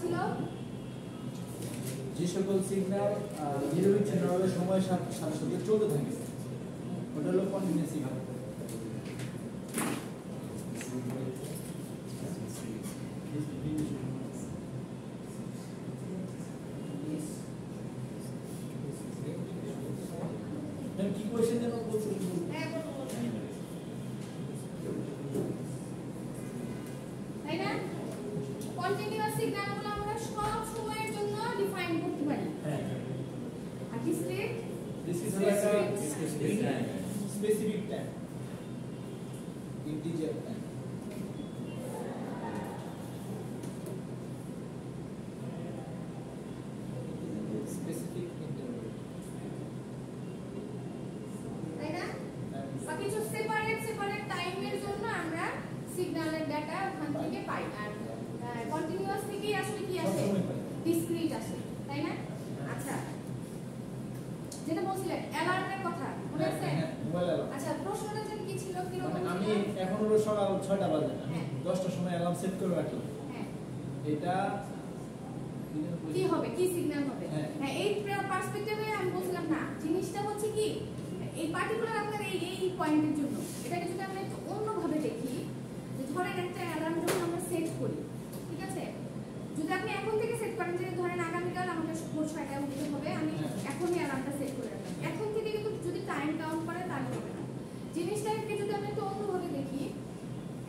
ছিল যে সকল সিগন্যাল নিরবিচ্ছিন্নভাবে সময়ের সাথে সাথে চলতে থাকে ওটা হলো কন্টিনিউয়াস সিগন্যাল। কি কোয়েশ্চেন যেন বলছেন? তাই না? কন্টিনিউয়াস সিগন্যালগুলো আমরা সব সময়ের জন্য ডিফাইন করতে পারি। হ্যাঁ। আর discrete specific time, integer time. Specific interval, তাই না? বা কিছু সেপারেট টাইমের জন্য আমরা সিগন্যালের ডাটা ওখান থেকে পাই। আর কন্টিনিউয়াস থেকে আসলে কি আসে? ডিসক্রিট আসে, তাই না? আচ্ছা, যেটা বলছিলেন অ্যালার্মের কথা মনে আছে? Mobile alarm. আচ্ছা, প্রশ্নটা যেন কি ছিল? কি রকম? আমি এখন হলো সকাল 6টা বাজে, আমি 10টার সময় অ্যালার্ম সেট করে রাখলাম। হ্যাঁ, এটা কি হবে? কি সিগন্যাল হবে? হ্যাঁ, এই পার্সপেক্টিভে আমি বলছিলাম না, জিনিসটা হচ্ছে কি এই পার্টিকুলার আপনার এই পয়েন্টের জন্য এটাকে যদি আমরা একটু অন্যভাবে দেখি, যে ধরেন একটা অ্যালার্ম যখন আমরা সেট করি, ঠিক আছে, যদি আপনি এখন থেকে সেট করেন যে ধরেন আগামীকাল আমাকে ভোর 6টায় উঠতে হবে, আমি এখনই অ্যালার্মটা সেট করে রাখলাম, এখন থেকে কিন্তু যদি টাইম কাউন্ট করে তাহলে হবে না। জিনিসটাকে যদি আমরা একটু অন্যভাবে দেখি,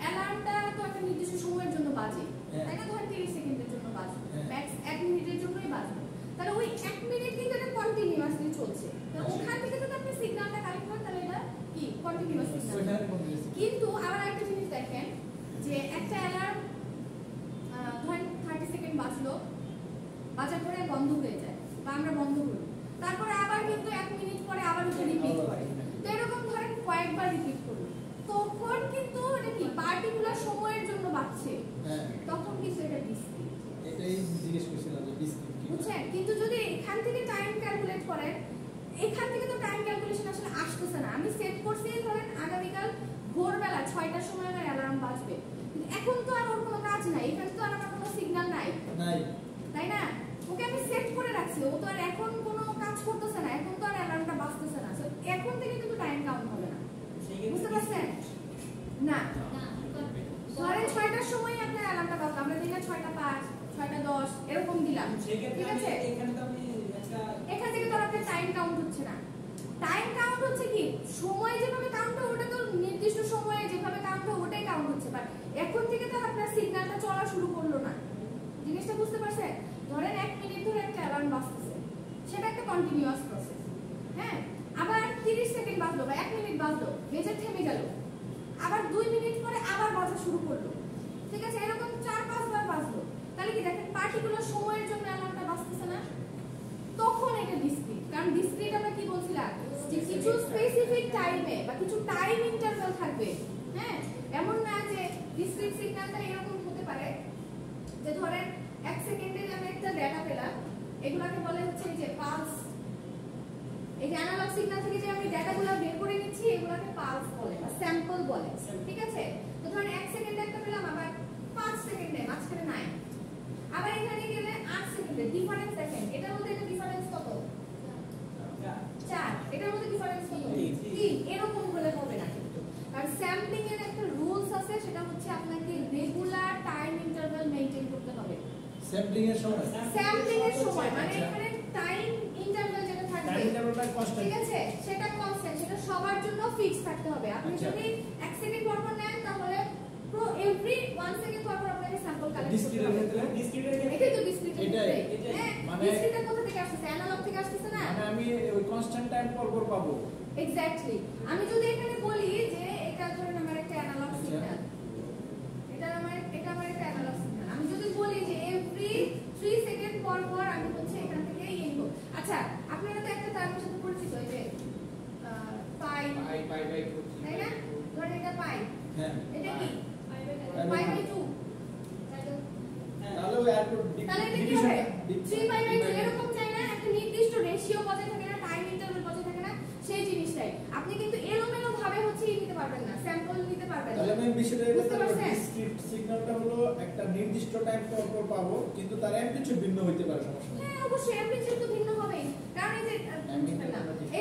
অ্যালার্মটা তো একটা নির্দিষ্ট সময়ের জন্য বাজে, তাই না? ধরেন 30 সেকেন্ডের জন্য বাজে, ম্যাক্স 1 মিনিটের জন্যই বাজে, তাহলে ওই 1 মিনিট কিন্তু এটা কন্টিনিউয়াসলি চলছে। তাহলে ওখান থেকে যদি আপনি সিগন্যালটা কালেক্ট করেন তাহলে এটা কি কন্টিনিউয়াস সিগন্যাল। কিন্তু আবার একটা জিনিস দেখেন যে একটা অ্যালার্ম ধরেন 30 সেকেন্ড বাজলো, বাজার পরে বন্ধ হয়ে যায় বা আমরা বন্ধ করি, তারপরে আবার কিন্তু 1 মিনিট পরে আবার ওটা রিপিট করে, তো এরকম ধরেন কয়েকবার রিপিট করলো, তখন কিন্তু এটা কি পার্টিকুলার সময়ের জন্য বাজছে, তখন কিন্তু এটা ডিসক্রিট। এটাই জিজ্ঞেস করছিলাম যে ডিসক্রিট কি, বুঝছেন? কিন্তু যদি এখান থেকে টাইম ক্যালকুলেট করেন, এখান থেকে তো টাইম ক্যালকুলেশন আসলে আসতেছে না। আমি সেট করছি ধরেন আগামীকাল ভোরবেলা 6টার সময় আমার অ্যালার্ম বাজবে, কিন্তু এখন তো আর ওর কোনো কাজ নাই, এখানে তো আর আমার কোনো সিগন্যাল নাই, তাই না? ওকে আমি সেট করে রাখছি, ও তো আর এখন কোনো কাজ করতেছে না, এখন তো আর অ্যালার্মটা বাজতেছে না, সো এখন থেকে কিন্তু টাইম কাউন্ট হবে না। বুঝতে পারছেন? না, ধরেন 6টার সময় আপনার অ্যালার্মটা বাজলো, আমরা দিলাম 6টা 5, 6টা 10 এরকম দিলাম, ঠিক আছে? এখান থেকে তো আপনার টাইম কাউন্ট হচ্ছে না। টাইম কাউন্ট হচ্ছে কি সময় যেভাবে কাউন্ট হয় ওটা তো নির্দিষ্ট সময়ে যেভাবে কাউন্ট হয় ওটাই কাউন্ট হচ্ছে, বাট এখন থেকে তো আপনার সিগন্যালটা চলা শুরু করলো না। জিনিসটা বুঝতে পারছেন? ধরেন 1 মিনিট ধরে একটা অ্যালার্ম বাজতেছে, সেটা একটা কন্টিনিউয়াস প্রসেস। হ্যাঁ, আবার 30 সেকেন্ড বাজলো বা 1 মিনিট বাজলো, বেজে থেমে গেল, আবার 2 মিনিট পরে আবার বাজা শুরু করলো, ঠিক আছে? এরকম 4-5 বার বাজলো, তাহলে কি দেখেন পার্টিকুলার সময়ের জন্য অ্যালার্মটা বাজতেছে না, তখন এটা ডিসক্রিট। কারণ ডিসক্রিট আমরা কি বলছিলাম যে কিছু স্পেসিফিক টাইমে বা কিছু টাইম ইন্টারভ্যাল থাকবে। হ্যাঁ, এমন না যে ডিসক্রিট সিগন্যালটা এরকম হতে পারে যে ধরেন 1 সেকেন্ডে আমি একটা ডেটা পেলাম, এগুলাকে বলে হচ্ছে যে পালস। এই যে অ্যানালগ সিগন্যাল থেকে যে আমি ডেটাগুলো বের করে নিচ্ছি এগুলাকে পালস বলে বা স্যাম্পল বলে, ঠিক আছে? তো ধরেন 1 সেকেন্ডে একটা পেলাম, আবার 5 সেকেন্ডে মাঝখানে নাই, আবার এখানে গেলে 8 সেকেন্ডে, ডিফারেন্স দেখেন, এটার মধ্যে একটা ডিফারেন্স কত? 4, এটার মধ্যে ডিফারেন্স কত? 3। এরকম হলে হবে না কিন্তু, আর স্যাম্পলিং এর একটা রুলস আছে, সেটা হচ্ছে আপনাকে রেগুলার টাইম ইন্টারভ্যাল মেইনটেইন করতে হবে। স্যাম্পলিং এর সময় মানে এখানে টাইম ইন্টারভ্যাল যেটা থাকবে, টাইম ইন্টারভ্যালটা কনস্ট্যান্ট, ঠিক আছে? সেটা কনস্ট্যান্ট, সেটা সবার জন্য ফিক্স থাকতে হবে। আপনি যদি 1 সেকেন্ড পর পর নেন তাহলে পুরো এভরি 1 সেকেন্ড পর পর আপনাকে স্যাম্পল কালেক্ট করতে হবে। এটাই তো ডিসক্রিট। হ্যাঁ, মানে ডিসক্রিট কোথা থেকে আসছে? অ্যানালগ থেকে আসছে না? মানে আমি ওই কনস্ট্যান্ট টাইম পর পর পাবো। এক্স্যাক্টলি। আমি যদি এখানে বলি যে এটা ধরেন আমার একটা অ্যানালগ সিগন্যাল, এটা আমার একটা অ্যানালগ সিগন্যাল, আমি যদি বলি যে এভরি 3 সেকেন্ড পর পর আমি হচ্ছে এখান থেকে ইনপুট। আচ্ছা, আপনারা তো একটা টার্মের সাথে পরিচিত, এই যে পাই বাই 2, তাই না? ধরেন এটা পাই, হ্যাঁ, এটা কি পাই বাই 2, তাহলে ওই তাহলে এটা কি হবে? 3 পাই বাই 2 এরকম চাই না? একটা নির্দিষ্ট রেশিও বজায় থাকে না, টাইম ইন্টারভ্যাল বজায় থাকে না, সেই জিনিসটাই। আপনি কিন্তু এলোমেলো ভাবে হচ্ছে নিতে পারবেন না, স্যাম্পল নিতে পারবেন না। তাহলে আমি বিষয়টা বুঝতে পারছি, ডিসক্রিট সিগন্যালটা হলো একটা নির্দিষ্ট টাইম পর ফলাফল পাবো, কিন্তু তার অ্যামপ্লিটিউড ভিন্ন হইতে পারে, সমস্যা নেই। হ্যাঁ অবশ্যই অ্যামপ্লিটিউড তো ভিন্ন হবেই, কারণ এই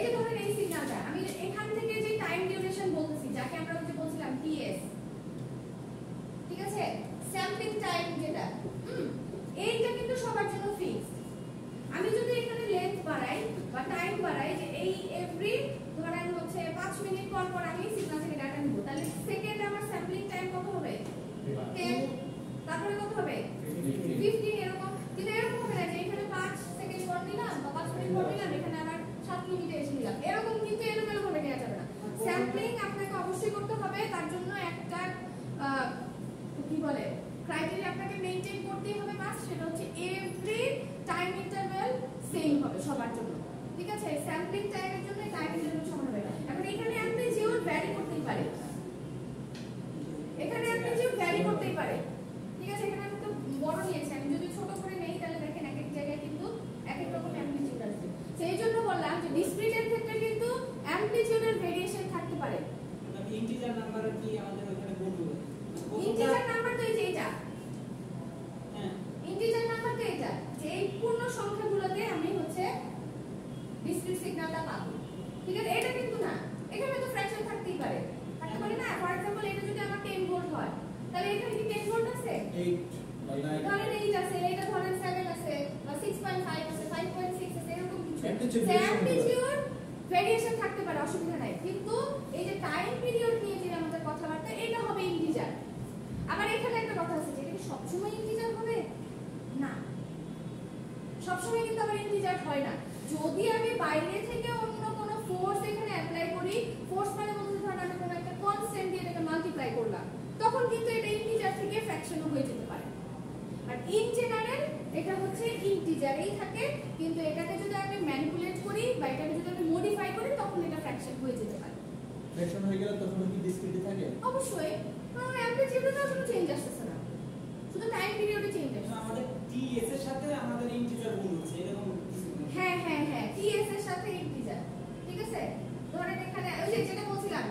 যে ধরেন এই সিগন্যালটা আমি এখান থেকে যে টাইম ডিউরেশন বলতেছি, যাকে আমরা যে বলছিলাম টিএস, ঠিক আছে, স্যাম্পলিং টাইম যেটা, এইটা কিন্তু সবার জন্য ফিক্সড। আমি যদি এখানে লেন্থ বাড়াই বা টাইম বাড়াই, যে এই এভরি ধরেন হচ্ছে 5 মিনিট পর পর আমি সিগন্যাল থেকে ডাটা নিব, তাহলে সেকেন্ড আমার স্যাম্পলিং টাইম কত হবে? 10। তারপরে কত হবে? 15 এরকম। কিন্তু এরকম হবে না যে এখানে 5 সেকেন্ড পর নিলাম বা 5 মিনিট পর নিলাম, এখানে আবার 7 মিনিটে এসে নিলাম, এরকম কিন্তু এলোমেলো ভাবে নেওয়া যাবে না। স্যাম্পলিং আপনাকে অবশ্যই করতে হবে, তার জন্য একটা কি বলে ক্রাইটেরিয়া আপনাকে মেইনটেইন করতেই হবে মাস্ট, সেটা হচ্ছে এভরি টাইম ইন্টারভ্যাল সেম হবে সবার জন্য, ঠিক আছে? স্যাম্পলিং টাইমের জন্য টাইম ইন্টারভ্যাল সমান হবে। এখন এখানে আপনি জিওর ভ্যারি করতেই পারে, এখানে আপনি জিওর ভ্যারি করতেই পারে, ঠিক আছে? এখানে আমি তো বড় নিয়েছি, আমি যদি ছোট করে নেই তাহলে দেখেন এক এক জায়গায় কিন্তু এক এক রকম অ্যামপ্লিটিউড আসবে। সেই জন্য বললাম যে ডিসক্রিটের ক্ষেত্রে কিন্তু অ্যামপ্লিটিউডের ভেরিয়েশন থাকতে পারে। মানে ইন্টিজার নাম্বার কি আমাদের ওখানে বলবো? ইন্টিজার নাম্বার তো এই যে এটা, হ্যাঁ ইন্টিজার নাম্বার তো এটা, যে এই পূর্ণ সংখ্যাগুলোতে আমি হচ্ছে ডিসক্রিট সিগন্যালটা পাবো, ঠিক আছে? এটা কিন্তু না, এখানে তো ফ্র্যাকশন থাকতেই পারে, থাকতে পারে না? ফর এক্সাম্পল এটা যদি আমার 10 ভোল্ট হয়, তাহলে এখানে কি 10 ভোল্ট আছে? 8 বা 9 ধরেন 8 আছে, এটা ধরেন 7 আছে বা 6.5 আছে, 5.6 আছে, এরকম কিছু অ্যামপ্লিটিউড ভেরিয়েশন থাকতে পারে, অসুবিধা নাই। কিন্তু এই যে টাইম পিরিয়ড নিয়ে যে আমাদের কথাবার্তা, এটা হবে ইন্টিজার। আবার এখানে একটা কথা আছে, যেটা কি সবসময় ইন্টিজার হবে না, সবসময় কিন্তু আবার ইন্টিজার হয় না। যদি আমি বাইরে থেকে অন্য কোনো ফোর্স এখানে অ্যাপ্লাই করি, ফোর্স মানে বলতে ধরেন আমি কোনো একটা কনস্ট্যান্ট দিয়ে এটাকে মাল্টিপ্লাই করলাম, তখন কিন্তু এটা ইন্টিজার থেকে ফ্র্যাকশনও হয়ে যেতে পারে। আর ইন জেনারেল এটা হচ্ছে ইন্টিজারেই থাকে, কিন্তু এটাকে যদি আমি ম্যানিপুলেট করি বা এটাকে যদি আমি মডিফাই করি, তখন এটা ফ্র্যাকশন হয়ে যেতে পারে। ফ্র্যাকশন হয়ে গেলে তখন কি ডিসক্রিটে থাকে? অবশ্যই, কারণ অ্যামপ্লিটিউডে তো কোনো চেঞ্জ আসছে না, শুধু টাইম পিরিয়ডে চেঞ্জ আসছে। আমাদের টিএস এর সাথে আমাদের ইন্টিজার গুণ হচ্ছে, এরকম হ্যাঁ হ্যাঁ হ্যাঁ, টিএস এর সাথে ইন্টিজার, ঠিক আছে? ধরেন এখানে ওই যে যেটা বলছিলাম,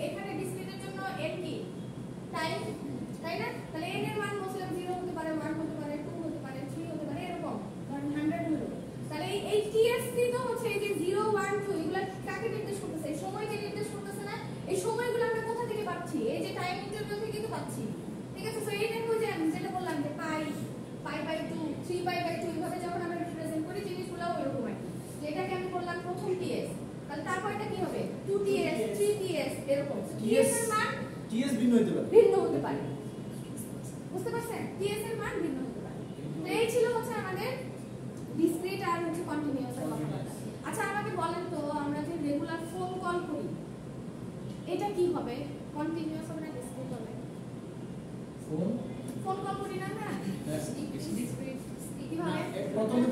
এখানে ডিসক্রিটের জন্য n কি টাইম, তাই না? তাহলে n এর মান বলছিলাম 0 হতে পারে, 1 হতে পারে, 2 হতে পারে, 3 হতে পারে, এরকম ধরেন 100 হলো। তাহলে এই টিএসসি তো হচ্ছে এই যে 0 1 2 এগুলা কাকে নির্দেশ করতেছে? এই সময়কে নির্দেশ করতেছে না? এই সময়গুলো আমরা কোথা থেকে পাচ্ছি? এই যে টাইম ইন্টারভ্যাল থেকে তো পাচ্ছি, ঠিক আছে? সো এইটা হচ্ছে আমি যেটা বললাম যে π/2 3π/2 এইভাবে যখন আমরা রিপ্রেজেন্ট করি, জিনিসগুলোও এরকম হয়। যেটাকে আমি বললাম প্রথম টিএস, তাহলে তারপর এটা কি হবে? 2ts 3ts, এরকম টিএস এর মান টিএস ভিন্ন হতে পারে, ভিন্ন হতে পারে, বুঝতে পারছেন? টিএস এর মান ভিন্ন হতে পারে। তো এই ছিল হচ্ছে আমাদের ডিসক্রিট আর হচ্ছে কন্টিনিউয়াস এর কথাবার্তা। আচ্ছা আমাকে বলেন তো, আমরা যে রেগুলার ফোন কল করি, এটা কি হবে? কন্টিনিউয়াস হবে না ডিসক্রিট হবে? ফোন কল করি না আমরা, ডিসক্রিট কিভাবে? প্রথমে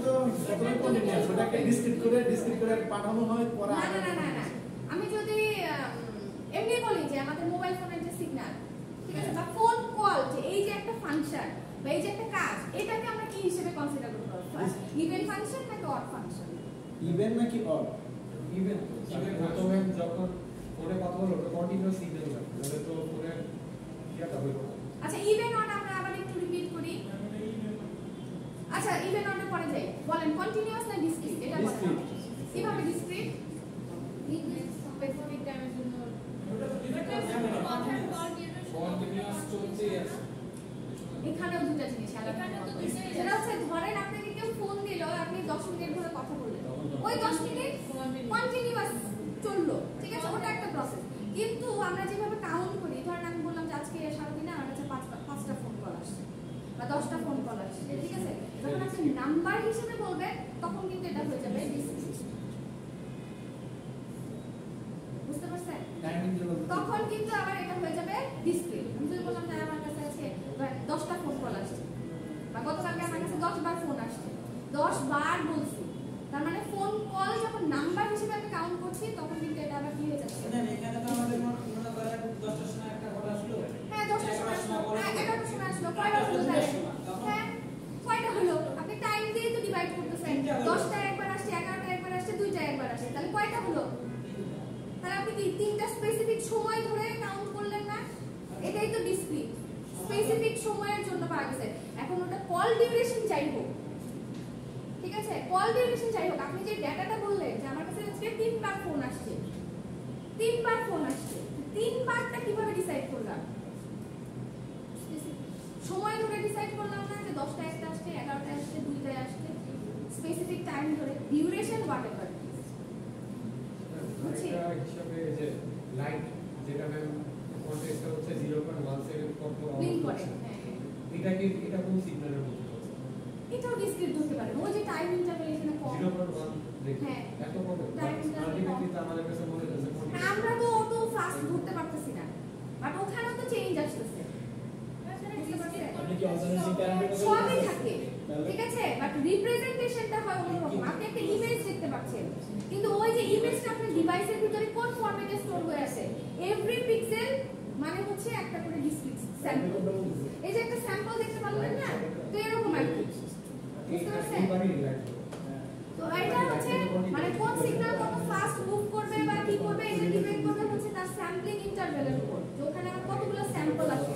কন্টিনিউয়াস, ওটাকে ডিসক্রিট করে পাঠানো হয়, পরে না না না না, আমি যদি এমনি বলি যে আমাদের মোবাইল ফোনের যে সিগন্যাল, ঠিক আছে, বা ফোন কল, যে এই যে একটা ফাংশন বা এই যে একটা কাজ, এটাকে আমরা কি হিসেবে কনসিডার করব? ইভেন ফাংশন নাকি অড ফাংশন? ইভেন নাকি অড? ইভেন প্রথমে যখন ফোনে কথা বলো ওটা কন্টিনিউয়াস সিগন্যাল যাবে, তাহলে তো ফোনে ইয়াটা হইব। আচ্ছা ইভেন অড আমরা আবার একটু রিপিট করি। আচ্ছা ইভেন অডের পরে যাই, বলেন কন্টিনিউয়াস না ডিসক্রিট? এটা বলেন কিভাবে ডিসক্রিট? স্পেসিফিক টাইমের জন্য কন্টিনিউয়াস চলছে আছে। এখানেও দুটো জিনিস আলাদা, যেটা হচ্ছে ধরেন আপনাকে কেউ ফোন দিল, আপনি 10 মিনিট ধরে কথা বললেন, ওই 10 মিনিট কন্টিনিউয়াস চললো, ঠিক আছে? ওটা একটা প্রসেস। কিন্তু আমরা যেভাবে কাউন্ট করি, ধরেন আমি বললাম যে আজকে সারাদিনে আমার কাছে 5টা ফোন কল আসছে বা 10টা ফোন কল আসছে, ঠিক আছে? যখন আপনি নাম্বার হিসেবে বলবেন, তখন কিন্তু এটা হয়ে যাবে ডিসক্রিট, বুঝতে পারছেন? তখন কিন্তু আবার এটা হয়ে যাবে ডিসক্রিট। আমি যদি বললাম যে আমার কাছে আছে 10টা ফোন কল আসছে, বা গতকালকে আমার কাছে 10 বার ফোন আসছে, 10 বার বলছি, তার মানে ফোন কল যখন নাম্বার হিসেবে আমি কাউন্ট করছি, তখন কিন্তু এটা আবার কি হয়ে যাচ্ছে? না এখানে তো আমাদের মনে করেন 10টার সময় একটা কল আসলো, হ্যাঁ 10টার সময় আসলো, হ্যাঁ 11টার সময় আসলো, কয়টা হলো তাহলে? হ্যাঁ কয়টা হলো? আপনি টাইম দিয়ে তো ডিভাইড করতেছেন, 10টা একবার আসছে, 11টা একবার আসছে, 2টা একবার আসছে, তাহলে কয়টা হলো? তাহলে আপনি কি 3টা স্পেসিফিক সময় ধরে কাউন্ট করলেন না? এটাই তো ডিসক্রিট, স্পেসিফিক সময়ের জন্য পাওয়া গেছে। এখন ওটা কল ডিউরেশন যাই হোক, ঠিক আছে, কল ডিউরেশন যাই হোক, আপনি যে ডাটাটা বললেন যে আমার কাছে আজকে 3 বার ফোন আসছে, 3 বার ফোন আসছে, 3 বারটা কিভাবে ডিসাইড করলাম? সময় ধরে ডিসাইড করলাম না যে 10টা একটা আসছে, 11টা আসছে, 2টায় আসছে, স্পেসিফিক টাইম ধরে ডিউরেশন হোয়াটএভার। আরেকটা হিসাবে যে লাইট যেটা ম্যাম কন্টেক্সটটা হচ্ছে 0.1 সেকেন্ড পর পর লিংক অন করে, করছে। হ্যাঁ এটা কোন সিগন্যালের মধ্যে পড়ছে? এটাও ডিসক্রিট ধরতে পারেন, ওই যে টাইম ইন্টারভ্যাল এখানে কম। 0.1 দেখি হ্যাঁ। এত কম Time interval আলটিমেটলি তো আমাদের কাছে মনে হচ্ছে আমরা তো অত ফাস্ট ধরতে পারতেছি না, বাট ওখানে তো চেঞ্জ আসতেছে, বুঝতে পারছেন? আপনি কি অল্টারনেটিভ কারেন্টের কথা সবই বলছেন? থাকে, ঠিক আছে, বাট রিপ্রেজেন্টেশনটা হয় অন্যরকম। আপনি একটা ইমেজ দেখতে পাচ্ছেন, কিন্তু ওই যে ইমেজটা আপনার ডিভাইসের ভিতরে কোন ফরম্যাটে স্টোর হয়ে আছে, এভরি পিক্সেল মানে হচ্ছে একটা করে ডিসক্রিট স্যাম্পল। এই যে একটা স্যাম্পল দেখতে পারলেন না, তো এরকম আর কি, বুঝতে পারছেন? এইবারই লাইট তো এটা হচ্ছে মানে কোন সিগন্যাল কত ফাস্ট মুভ করবে বা কি করবে, এটা ডিপেন্ড করবে হচ্ছে তার স্যাম্পলিং ইন্টারভ্যালের উপর, যে ওখানে আমার কতগুলো স্যাম্পল আছে,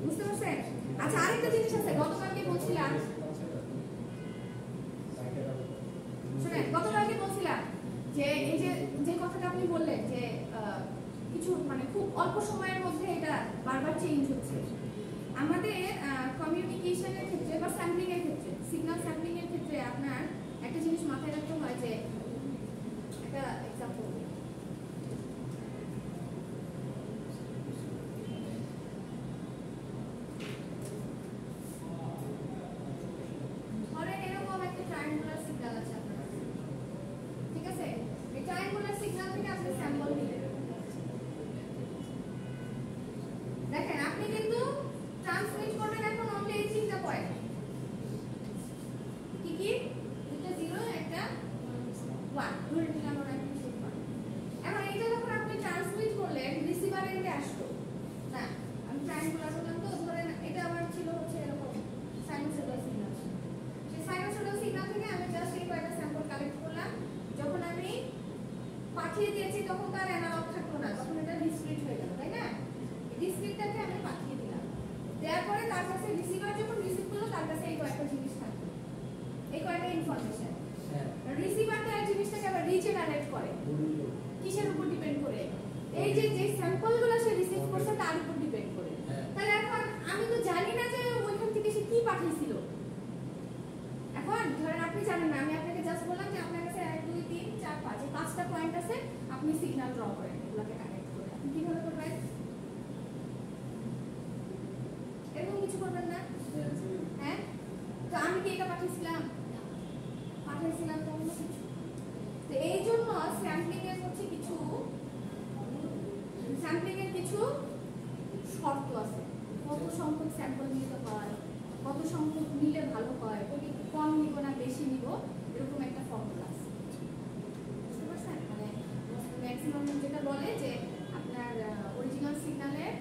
বুঝতে পারছেন? আচ্ছা, আরেকটা জিনিস আছে, গতকালকে বলছিলাম, শুনেন, গতকালকে বলছিলাম যে এই যে কথাটা আপনি বললেন যে কিছু মানে খুব অল্প সময়ের মধ্যে এটা বারবার চেঞ্জ হচ্ছে। আমাদের কমিউনিকেশনের ক্ষেত্রে বা স্যাম্পলিং এর ক্ষেত্রে, সিগন্যাল স্যাম্পলিং এর ক্ষেত্রে আপনার একটা জিনিস মাথায় রাখতে হয় যে একটা এক্সাম্পল, ধরেন এরকম একটা ট্রায়াঙ্গুলার সিগন্যাল আছে আপনার কাছে, ঠিক আছে, এই ট্রায়াঙ্গুলার সিগন্যাল থেকে আপনি স্যাম্পল নিলেন, দেখেন আপনি কিন্তু ট্রান্সমিট করবেন এখন অনলি এই 3টা পয়েন্ট, কি কি, একটা 0 একটা 1, ধরে নিলাম ওরা একটা সেট করে। এখন এইটা যখন আপনি ট্রান্সমিট করলেন রিসিভার এন্ডে আসলো না, আমি ট্রায়াঙ্গুলার বললাম তো, ধরেন এটা আবার ছিল হচ্ছে এরকম সাইনোসয়েডাল সিগন্যাল, সেই সাইনোসয়েডাল সিগন্যাল থেকে আমি জাস্ট এই কয়েকটা স্যাম্পল কালেক্ট করলাম, যখন আমি পাঠিয়ে দিয়েছি তখন তার অ্যানালগ থাকলো না, তখন এটা ডিসক্রিট হয়ে গেল, তাই না? ডিসক্রিটটাকে আমি পাঠিয়ে দিলাম, দেওয়ার পরে তার কাছে রিসিভার যখন রিসিভ করলো তার কাছে এই কয়েকটা জিনিস থাকলো, এই কয়েকটা ইনফরমেশন। রিসিভারটা এই জিনিসটাকে আবার রিজেনারেট করে, কিসের উপর ডিপেন্ড করে? এই যে স্যাম্পলগুলো সে রিসিভ করছে তার উপর ডিপেন্ড করে। তাহলে এখন আমি তো জানি না যে ওইখান থেকে সে কি পাঠিয়েছিল, এখন ধরেন আপনি জানেন না, আমি আপনাকে জাস্ট বললাম যে আপনার কাছে 1 2 3 4 5 এই 5টা পয়েন্ট আছে, আপনি সিগন্যাল ড্র করেন, এগুলোকে কানেক্ট করে আপনি কিভাবে করবেন? এরকম কিছু করবেন না, হ্যাঁ? তো আমি কি এটা পাঠিয়েছিলাম তো অন্য কিছু, তো এই জন্য স্যাম্পলিং এর হচ্ছে কিছু শর্ত আছে, কত সংখ্যক স্যাম্পল নিতে হয়, কত সংখ্যক নিলে ভালো হয়, কম নিব না বেশি নিব, এরকম একটা ফর্মুলা আছে, বুঝতে পারছেন? মানে ম্যাক্সিমাম যেটা বলে যে আপনার অরিজিনাল সিগন্যালের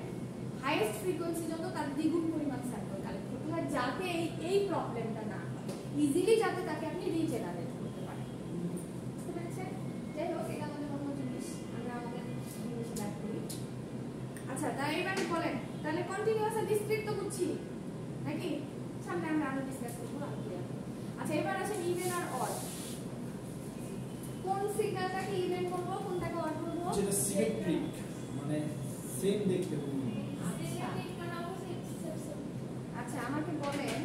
হাইয়েস্ট ফ্রিকোয়েন্সি যত তার দ্বিগুণ পরিমাণ স্যাম্পল কালেক্ট করতে হয়, যাতে এই প্রবলেমটা না হয়, ইজিলি যাতে তাকে আপনি রিজেনারেট করতে পারেন, বুঝতে পেরেছেন? যাই হোক, এটা আমাদের অন্য জিনিস, আমরা আমাদের জিনিস ব্যাক করি। আচ্ছা, তাই এবার বলেন, তাহলে কন্টিনিউয়াস আর ডিসক্রিট তো বুঝছি নাকি, সামনে আমরা আরো ডিসকাস করবো আর কি। আচ্ছা, এবার আসেন ইভেন আর অড, কোন সিগন্যালটাকে ইভেন করব, কোনটাকে অড করব? যেটা সিমেট্রিক মানে সেম দেখতে হবে। আচ্ছা, আমাকে বলেন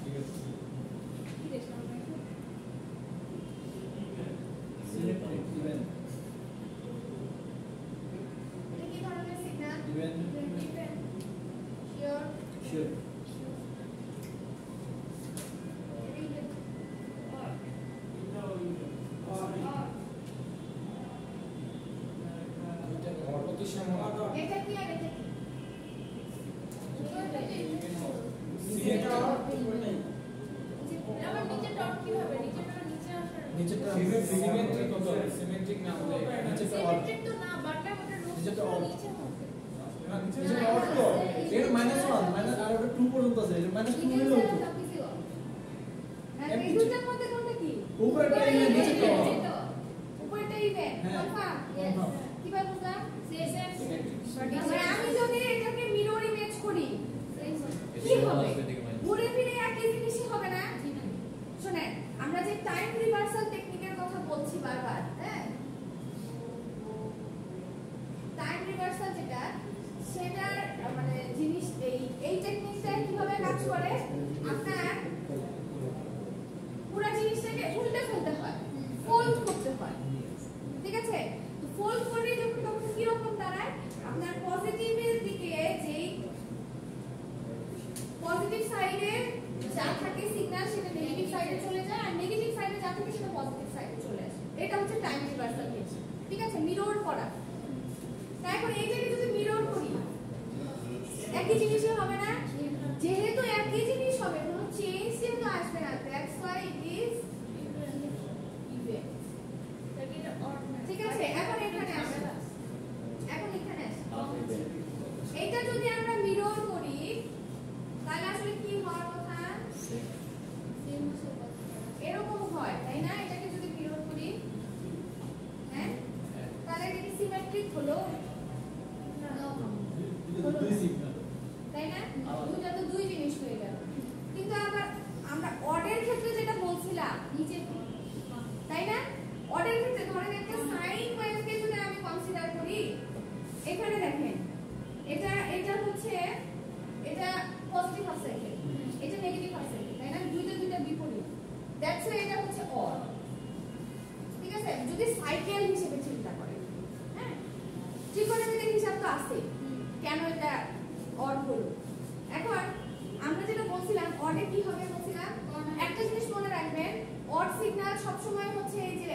ঠিক আছে কি দেখলাম নাকি? সিমেট্রিক ইভেন এটা কি ধরনের সিগন্যাল? ইভেন শিওর শিওর এটা কি আর এটা কি? নিচেটা সিমেট্রিক কত সিমেট্রিক না হলে নিচেটা অড তো না, বাটটা ওটা নিচেটা অড নিচে হবে। নিচেটা অড তো এটা -1 মাইনাস আর ওটা 2 পর্যন্ত আছে, এটা -2 হলো তো এই দুটার মধ্যে কোনটা কি? উপরেরটা ইভেন নিচেটা অড। উপরেরটা ইভেন, হ্যাঁ, কনফার্ম? confirm। কিভাবে বুঝলাম? সিমেট্রিক মানে আমি যদি এটাকে মিরর ইমেজ করি, কি হবে? ঘুরে ফিরে একই জিনিসই হবে না। শুনেন, আমরা যে টাইম রিভার্সাল টেকনিকের কথা বলছি বারবার, হ্যাঁ, টাইম রিভার্সাল যেটা, সেটার মানে জিনিস এই টেকনিকটা কিভাবে কাজ করে, আপনার পুরো জিনিসটাকে উল্টে ফেলতে হয়, ফোল্ড করতে হয়, ঠিক আছে? তো ফোল্ড করে যখন তখন কি রকম দাঁড়ায়, আপনার পজিটিভের দিকে যেই পজিটিভ সাইডে যা থাকে সিগন্যাল সেটা নেগেটিভ সাইডে চলে যায়, আর নেগেটিভ সাইডে যা থাকে সেটা পজিটিভ সাইডে চলে আসে। এটা হচ্ছে টাইম রিভার্সাল কেস, ঠিক আছে? মিরর করা। তাই এখন এইটাকে যদি মিরর করি, একই জিনিসই হবে না। যেহেতু একই জিনিস হবে, কোনো চেঞ্জ যেহেতু আসবে না, that's why it is event, ঠিক আছে? এখন এখানে আসে, এখন এখানে আসে, এইটা যদি আমরা মিরর করি তাহলে আসলে কি হওয়ার কথা, এরকম হয়, তাই না? এটাকে যদি মিরর করি, হ্যাঁ, তাহলে এটা কি সিমেট্রিক হলো? দুই সিগন্যাল, তাই না? দুইটা তো দুই জিনিস হয়ে গেল। কিন্তু আবার আমরা অডের ক্ষেত্রে যেটা বলছিলাম নিচে, তাই না? অডের ক্ষেত্রে ধরেন একটা সাইন ওয়েভকে যদি আমি কনসিডার করি, এখানে দেখেন এটা হচ্ছে, এটা পজিটিভ হাফ সাইকেল, এটা নেগেটিভ হাফ সাইকেল, তাই না? দুইটা বিপরীত, দ্যাটস হোয়াই এটা হচ্ছে অড, ঠিক আছে? যদি সাইকেল হিসেবে চিন্তা করেন, হ্যাঁ, ত্রিকোণমিতিক হিসাব তো আছে, কেন এটা অড হলো? এখন আমরা যেটা বলছিলাম অডে কি হবে বলছিলাম, একটা জিনিস মনে রাখবেন, অড সিগন্যাল সব সময় হচ্ছে এই যে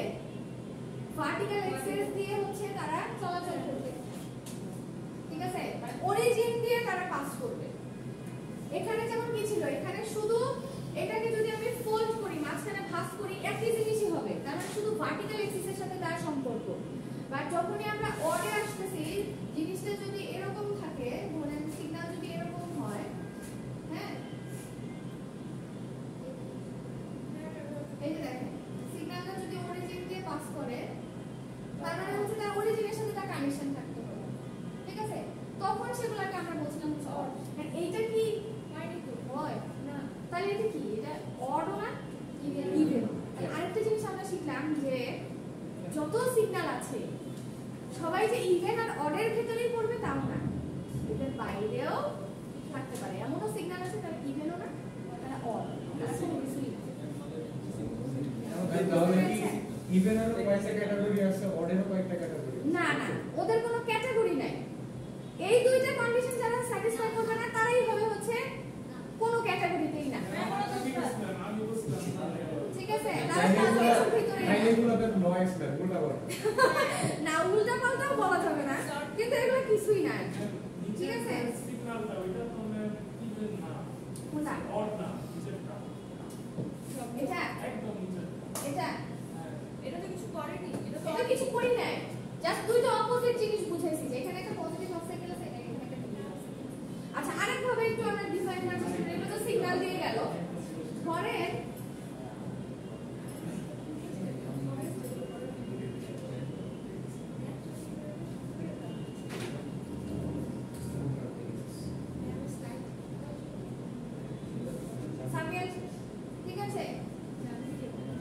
ভার্টিক্যাল এক্সিস দিয়ে হচ্ছে তারা চলাচল করবে, ঠিক আছে? মানে অরিজিন দিয়ে তারা পাস করবে। এখানে যেমন কি ছিল, এখানে শুধু এটাকে যদি আমি ফোল্ড করি, মাঝখানে ভাঁজ করি, একই জিনিসই হবে, তার মানে শুধু ভার্টিক্যাল এক্সিসের সাথে তার সম্পর্ক। বাট যখনই আমরা অডে আসতেছি, জিনিসটা যদি এরকম থাকে, ধরেন সিগন্যাল যদি এরকম হয়, হ্যাঁ, এই যে দেখেন সিগন্যালটা যদি অরিজিন দিয়ে পাস করে, তার মানে হচ্ছে তার অরিজিনের সাথে তার কানেকশন থাকতে হবে, ঠিক আছে? তখন সেগুলোকে আমরা বলছিলাম হচ্ছে অড। আর এইটা কি হয় না, তাহলে এটা কি, এটা অডও না ইভেন। আরেকটা জিনিস আমরা শিখলাম যে যত সিগন্যাল আছে সবাই যে ইভেন আর অডের ভিতরেই পড়বে তাও না, এদের বাইরেও থাকতে পারে। এমনও সিগন্যাল আছে তারা ইভেনও না, তারা অড, তারা কোনো কিছুই না। তাহলে কি ইভেনেরও কয়েকটা ক্যাটাগরি আছে, অডেরও কয়েকটা ক্যাটাগরি? না না, ওদের কোনো ক্যাটাগরি নাই। এই দুইটা কন্ডিশন যারা স্যাটিসফাই করবে না তারাই হবে হচ্ছে কোনো ক্যাটাগরিতেই না, ঠিক আছে? তারা কন্ডিশন ভিতরে না, উল্টা পাল্টাও বলা যাবে না, কিন্তু এগুলো কিছুই না, ঠিক আছে? কোনটা? এটা এটা তো কিছু করেনি, এটা কিছু করি নাই, জাস্ট দুইটা অপোজিট জিনিস বুঝাইছি যে এখানে একটা পজিটিভ হাফ সাইকেল আছে, এখানে একটা নেগেটিভ হাফ সাইকেল। আচ্ছা, আরেকভাবে একটু আমরা ডিফাইন করার চেষ্টা করি। এটা তো সিগন্যাল দিয়ে গেল, ধরেন সার্কেল, ঠিক আছে?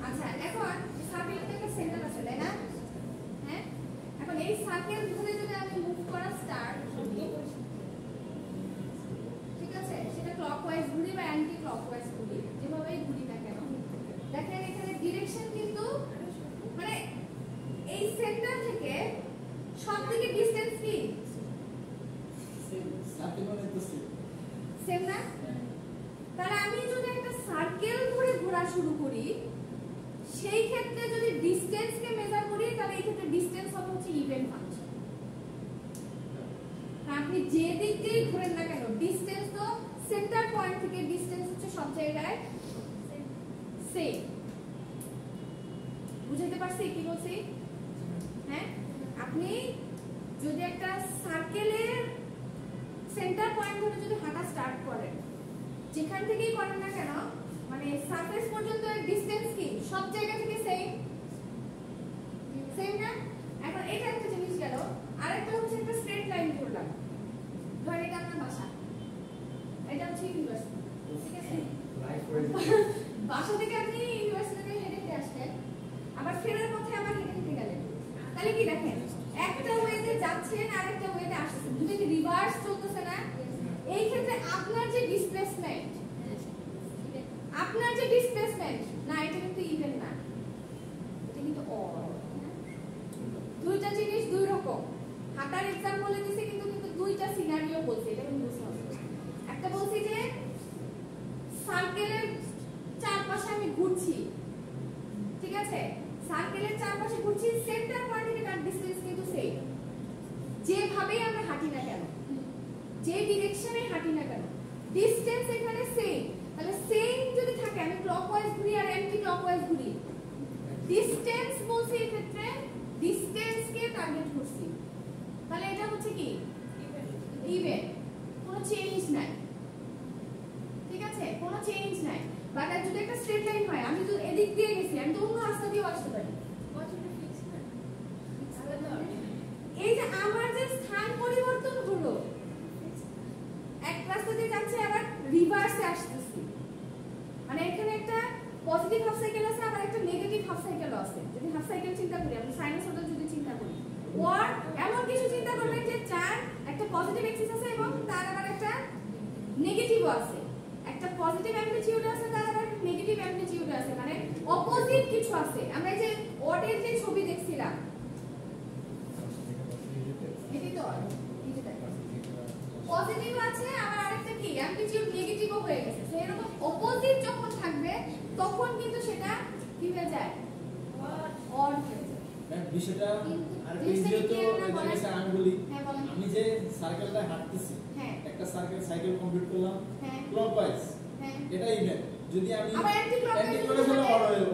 আচ্ছা, এখন সার্কেলের একটা সেন্টার আছে, তাই না? হ্যাঁ, এখন এই সার্কেল ধরে যদি আমি মুভ করা স্টার্ট করি, ঠিক আছে, সেটা ক্লকওয়াইজ ঘুরি বা অ্যান্টি ক্লকওয়াইজ ঘুরি, যেভাবেই ঘুরি না কেন, দেখেন এখানে ডিরেকশন কিন্তু মানে এই সেন্টার থেকে সব দিকে ডিসটেন্স কি সেম না? তাহলে আমি যদি একটা সার্কেল ঘুরে ঘোরা শুরু করি, সেই ক্ষেত্রে যদি ডিসটেন্স কে মেজার করি, তাহলে এই ক্ষেত্রে ডিসটেন্স হবে হচ্ছে ইভেন ফাংশন। আপনি যে দিক দিয়েই ঘুরেন না কেন, ডিসটেন্স তো সেন্টার পয়েন্ট থেকে ডিসটেন্স হচ্ছে সব জায়গায় সেম। বুঝাতে পারছি কি বলছি? হ্যাঁ, আপনি যদি একটা সার্কেলের সেন্টার পয়েন্ট ধরে যদি হাঁটা স্টার্ট করেন, যেখান থেকেই করেন না কেন, মানে সারফেস পর্যন্ত ডিসটেন্স কি সব জায়গা থেকে সেম সেম না? এখন এটা একটা জিনিস গেল, আরেকটা হচ্ছে একটা স্ট্রেট লাইন করলাম, ধরেন এটা আপনার বাসা, এটা হচ্ছে ইউনিভার্সিটি, বাসা থেকে আপনি ইউনিভার্সিটিতে হেঁটে হেঁটে আসলেন, আবার ফেরার পথে আবার হেঁটে হেঁটে গেলেন, তাহলে কি দেখেন একটা ওয়েতে যাচ্ছেন আর একটা ওয়েতে আসছেন, দুটো কি রিভার্স চলতেছে না? এই ক্ষেত্রে আপনার যে ডিসপ্লেসমেন্ট না, এটা কিন্তু ইভেন না, এটা কিন্তু অড। দুইটা জিনিস দুই রকম। হাঁটার এক্সাম্পল দিছি কিন্তু দুইটা সিনারিও বলছি, এটা কিন্তু বুঝতে হবে। একটা বলছি যে সার্কেলের চারপাশে আমি ঘুরছি, ঠিক আছে, সার্কেলের চারপাশে ঘুরছি, সেন্টার পয়েন্ট থেকে তার ডিসটেন্স কিন্তু সেম, যেভাবেই আমরা হাঁটি না কেন, যে ডিরেকশনে হাঁটি না কেন, ডিসটেন্স এখানে সেম। তাহলে সেম যদি থাকে, আমি ক্লকওয়াইজ ঘুরি আর অ্যান্টি ক্লকওয়াইজ ঘুরি, ডিসটেন্স বলছি এই ক্ষেত্রে ডিসটেন্স কে টার্গেট করছি, তাহলে এটা হচ্ছে কি ইভেন, কোনো চেঞ্জ নাই, ঠিক আছে, কোনো চেঞ্জ নাই। বাট যদি একটা স্ট্রেট লাইন হয়, আমি তো এদিক দিয়ে গেছি, আমি তো অন্য রাস্তা দিয়েও আসতে পারি। এই যে আমার যে স্থান পরিবর্তন হলো, এক রাস্তা দিয়ে যাচ্ছে আবার রিভার্সে আসতেছি, মানে এখানে একটা পজিটিভ হাফ সাইকেল আছে, আবার একটা নেগেটিভ হাফ সাইকেল আছে। যদি হাফ সাইকেল চিন্তা করি, আমি সাইনোসয়েডাল যদি চিন্তা করি, ওর এমন কিছু চিন্তা করবেন যে চার একটা পজিটিভ এক্সিস আছে এবং তার আবার একটা নেগেটিভও আছে, একটা পজিটিভ অ্যামপ্লিটিউড আছে, তার আবার নেগেটিভ অ্যামপ্লিটিউড আছে, মানে অপোজিট কিছু আছে। আমরা এই যে অডের যে ছবি দেখছিলাম, এটাই তো অড, এই যে দেখো পজিটিভ আছে, আবার আরেকটা কি অ্যামপ্লিটিউড নেগেটিভও হয়ে গেছে। তো এরকম অপোজিট যখন থাকবে তখন কিন্তু সেটা কি হয়ে যায়, অড হয়ে যায়। বিষয়টা আর যেহেতু এটা গেছে আঙ্গুলি, আমি যে সার্কেলটা হাঁটতেছি, একটা সার্কেল সাইকেল কমপ্লিট করলাম ক্লকওয়াইজ, এটা ইভেন। যদি আমি অ্যান্টি ক্লকওয়াইজ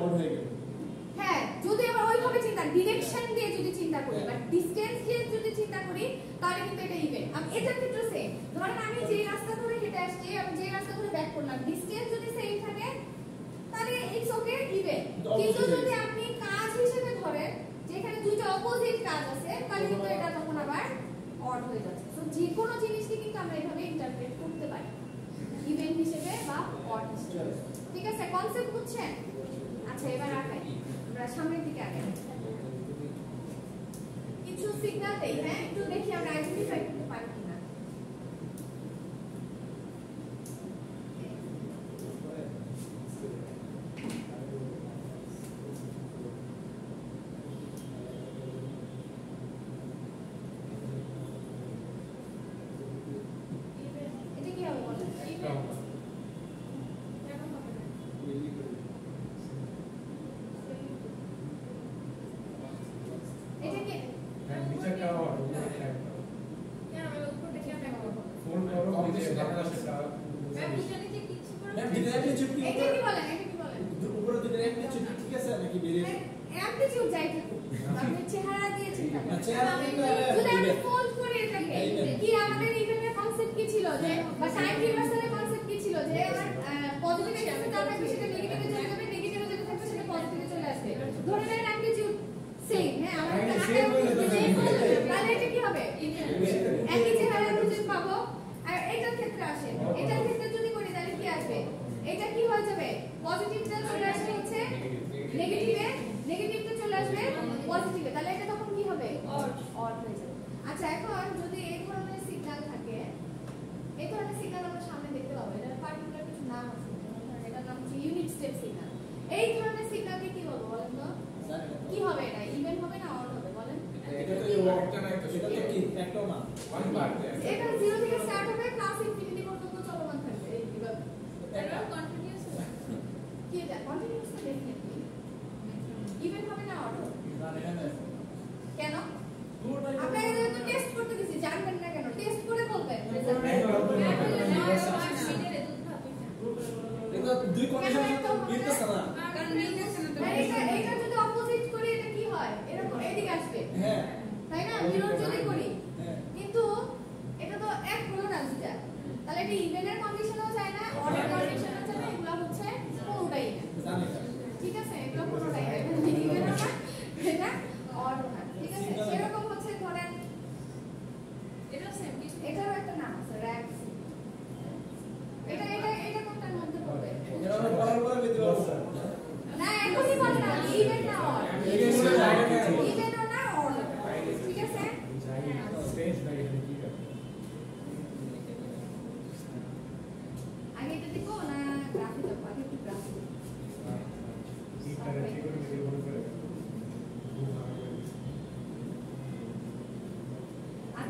অড হয়ে গেল, হ্যাঁ, যদি আমরা ওইভাবে চিন্তা ডিরেকশন দিয়ে যদি চিন্তা করি বা ডিসটেন্স দিয়ে যদি চিন্তা করি, তাহলে কিন্তু এটা ইভেন। আমি এটা ক্ষেত্রে সেম, ধরেন আমি যে রাস্তা ধরে হেঁটে আসছি, আমি যে রাস্তা ধরে ব্যাক করলাম, ডিসটেন্স যদি সেম থাকে তাহলে ইটস ওকে ইভেন। কিন্তু যদি আপনি কাজ হিসেবে ধরেন যেখানে দুইটা অপোজিট কাজ আছে, তাহলে কিন্তু এটা তখন আবার অড হয়ে যাচ্ছে। তো যে কোনো জিনিসকে কিন্তু আমরা এভাবে ইন্টারপ্রেট করতে পারি, ইভেন হিসেবে বা অড হিসেবে। ঠিক আছে, কনসেপ্ট বুঝছেন? আচ্ছা, এবার আগাই, আমরা সামনের দিকে আগাই। কিছু সিগন্যাল দেই, হ্যাঁ, একটু দেখি আমরা আইডেন্টিফাই করতে পারি কিনা। এটা কি হবে বলেন? এটা কি নিচেরটা অড, উপরেরটা একটা। ফোন করো, নিচে দেখা সেটা এটা কি বলেন? এটা কি বলেন? উপরে দুটো অ্যামপ্লিটিউড ঠিক আছে নাকি বেরিয়ে অ্যামপ্লিটিউড যাই থাকুক, আপনি চেহারা দিয়ে চিন্তা করেন। চেহারা দিয়ে যদি আমি ফোল্ড করে এটাকে, কি আমাদের ইভেন্টের কনসেপ্ট কি ছিল, যে বা টাইম রিভার্সালের কনসেপ্ট কি ছিল, যে আমার পজিটিভ এক্সিসে যা থাকবে সেটা নেগেটিভে চলে যাবে, নেগেটিভে যেটা থাকবে সেটা পজিটিভে চলে আসবে। ধরে নেন অ্যামপ্লিটিউড সেম, হ্যাঁ, আমার একটা তাহলে এটা কি হবে? একই চেহারা দুজন পাবো। আর এটার ক্ষেত্রে আসে, এটার ক্ষেত্রে যদি করি তাহলে কি আসবে? এটা কি হয়ে যাবে? পজিটিভটা চলে আসবে হচ্ছে নেগেটিভে, নেগেটিভটা চলে আসবে পজিটিভে, তাহলে এটা তখন কি হবে? অড হয়ে যাবে। আচ্ছা, এখন যদি এই ধরনের সিগন্যাল থাকে, এই ধরনের সিগন্যাল আমরা সামনে দেখতে পাবো, এটার পার্টিকুলার কিছু নাম আছে, এটার নাম হচ্ছে ইউনিট স্টেপ সিগন্যাল। এই ধরনের সিগন্যালকে কি বলবো বলেন তো? কি হবে? এটা ইভেন হবে না অড হবে বলেন? এটা তো একটা না, একটা এটা তো কি একটাও না, ওয়ান পার্ট। এটা 0 থেকে স্টার্ট হবে, প্লাস ইনফিনিটি পর্যন্ত চলমান থাকবে। এই কিভাবে? একটা কন্টিনিউয়াস কি এটা? কন্টিনিউয়াস তো ডেফিনেটলি ইভেন হবে না অড হবে। না এখানে কেন? আপনারা তো টেস্ট করতে দিছি, জানবেন না কেন? টেস্ট করে বলবেন রেজাল্ট। এটা দুই কন্ডিশন মিলতেছে না। এটা যদি অপোজিট করি এটা কি হয়? এরকম এদিকে আসবে, হ্যাঁ, তাই না? মিরর যদি করি, হ্যাঁ, কিন্তু এটা তো এক হলো না দুটা, তাহলে এটা ইভেনের কন্ডিশনও যায় না, অডের কন্ডিশনও যায় না, এগুলো হচ্ছে কোনোটাই না। জানি না। ঠিক আছে, এগুলো কোনোটাই না, ইভেন না, এটা অড না। ঠিক আছে, সেরকম হচ্ছে ধরেন এটারও একটা নাম আছে, র্যাক্স। এটা কোনটার মধ্যে পড়বে? এটা আমরা বলার পরে পেতে পারবো।